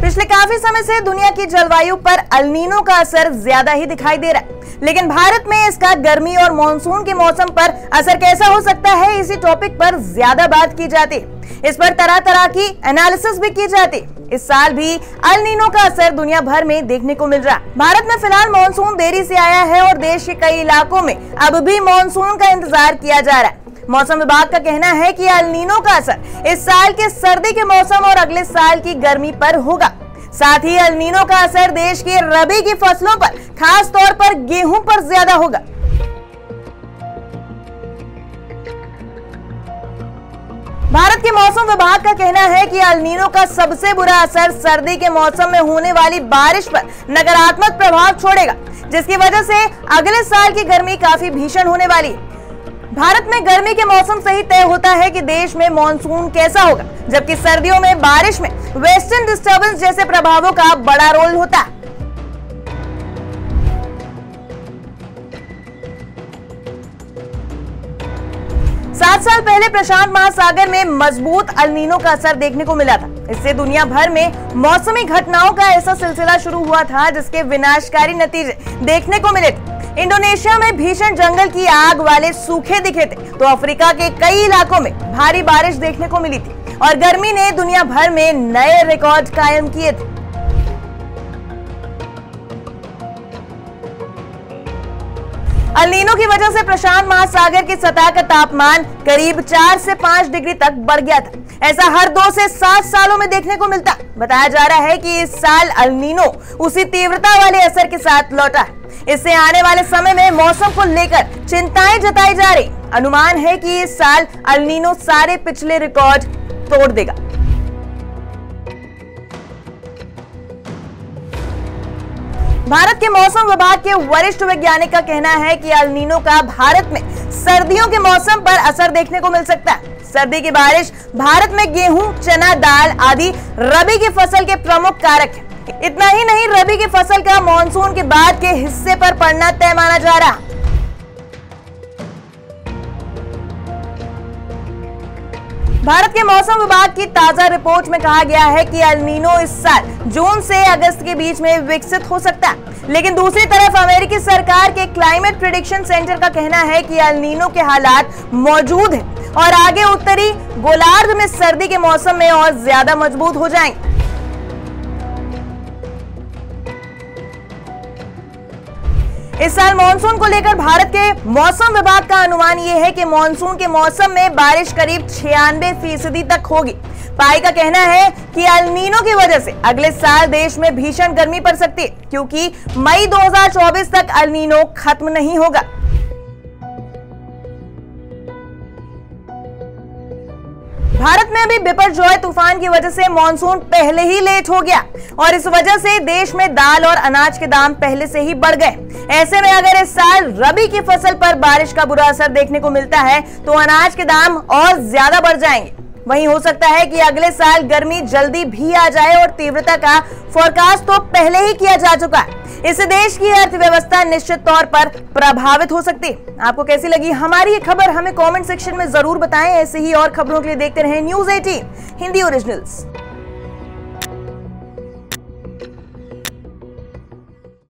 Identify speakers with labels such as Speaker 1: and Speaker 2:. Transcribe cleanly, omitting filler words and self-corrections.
Speaker 1: पिछले काफी समय से दुनिया की जलवायु पर अल नीनो का असर ज्यादा ही दिखाई दे रहा है, लेकिन भारत में इसका गर्मी और मानसून के मौसम पर असर कैसा हो सकता है, इसी टॉपिक पर ज्यादा बात की जाती है। इस पर तरह तरह की एनालिसिस भी की जाती है। इस साल भी अल नीनो का असर दुनिया भर में देखने को मिल रहा है। भारत में फिलहाल मानसून देरी से आया है और देश के कई इलाकों में अब भी मानसून का इंतजार किया जा रहा है। मौसम विभाग का कहना है कि अल नीनो का असर इस साल के सर्दी के मौसम और अगले साल की गर्मी पर होगा। साथ ही अल नीनो का असर देश की रबी की फसलों पर, खास तौर पर गेहूं पर ज्यादा होगा। भारत के मौसम विभाग का कहना है कि अल नीनो का सबसे बुरा असर सर्दी के मौसम में होने वाली बारिश पर नकारात्मक प्रभाव छोड़ेगा, जिसकी वजह से अगले साल की गर्मी काफी भीषण होने वाली है। भारत में गर्मी के मौसम से ही तय होता है कि देश में मानसून कैसा होगा, जबकि सर्दियों में बारिश में वेस्टर्न डिस्टर्बेंस जैसे प्रभावों का बड़ा रोल होता है। सात साल पहले प्रशांत महासागर में मजबूत अल नीनो का असर देखने को मिला था। इससे दुनिया भर में मौसमी घटनाओं का ऐसा सिलसिला शुरू हुआ था जिसके विनाशकारी नतीजे देखने को मिले थे। इंडोनेशिया में भीषण जंगल की आग वाले सूखे दिखे थे, तो अफ्रीका के कई इलाकों में भारी बारिश देखने को मिली थी और गर्मी ने दुनिया भर में नए रिकॉर्ड कायम किए थे। अल नीनो की वजह से प्रशांत महासागर की सतह का तापमान करीब 4 से 5 डिग्री तक बढ़ गया था। ऐसा हर 2 से 7 सालों में देखने को मिलता। बताया जा रहा है कि इस साल अल नीनो उसी तीव्रता वाले असर के साथ लौटा है। इससे आने वाले समय में मौसम को लेकर चिंताएं जताई जा रही। अनुमान है कि इस साल अल नीनो सारे पिछले रिकॉर्ड तोड़ देगा। भारत के मौसम विभाग के वरिष्ठ वैज्ञानिक का कहना है कि अल नीनो का भारत में सर्दियों के मौसम पर असर देखने को मिल सकता है। सर्दी की बारिश भारत में गेहूं, चना दाल आदि रबी की फसल के प्रमुख कारक है। इतना ही नहीं, रबी की फसल का मानसून के बाद के हिस्से पर पड़ना तय माना जा रहा। भारत के मौसम विभाग की ताजा रिपोर्ट में कहा गया है कि अल नीनो इस साल जून से अगस्त के बीच में विकसित हो सकता है। लेकिन दूसरी तरफ अमेरिकी सरकार के क्लाइमेट प्रेडिक्शन सेंटर का कहना है कि अल नीनो के हालात मौजूद हैं और आगे उत्तरी गोलार्ध में सर्दी के मौसम में और ज्यादा मजबूत हो जाएंगे। इस साल मानसून को लेकर भारत के मौसम विभाग का अनुमान यह है कि मानसून के मौसम में बारिश करीब 96% तक होगी। पाई का कहना है कि अल नीनो की वजह से अगले साल देश में भीषण गर्मी पड़ सकती है, क्योंकि मई 2024 तक अल नीनो खत्म नहीं होगा। भारत में अभी बिपरजॉय तूफान की वजह से मानसून पहले ही लेट हो गया और इस वजह से देश में दाल और अनाज के दाम पहले से ही बढ़ गए। ऐसे में अगर इस साल रबी की फसल पर बारिश का बुरा असर देखने को मिलता है तो अनाज के दाम और ज्यादा बढ़ जाएंगे। वहीं हो सकता है कि अगले साल गर्मी जल्दी भी आ जाए और तीव्रता का फोरकास्ट तो पहले ही किया जा चुका है। इससे देश की अर्थव्यवस्था निश्चित तौर पर प्रभावित हो सकती है। आपको कैसी लगी हमारी ये खबर, हमें कमेंट सेक्शन में जरूर बताएं। ऐसे ही और खबरों के लिए देखते रहें न्यूज़ 18 हिंदी ओरिजिनल्स।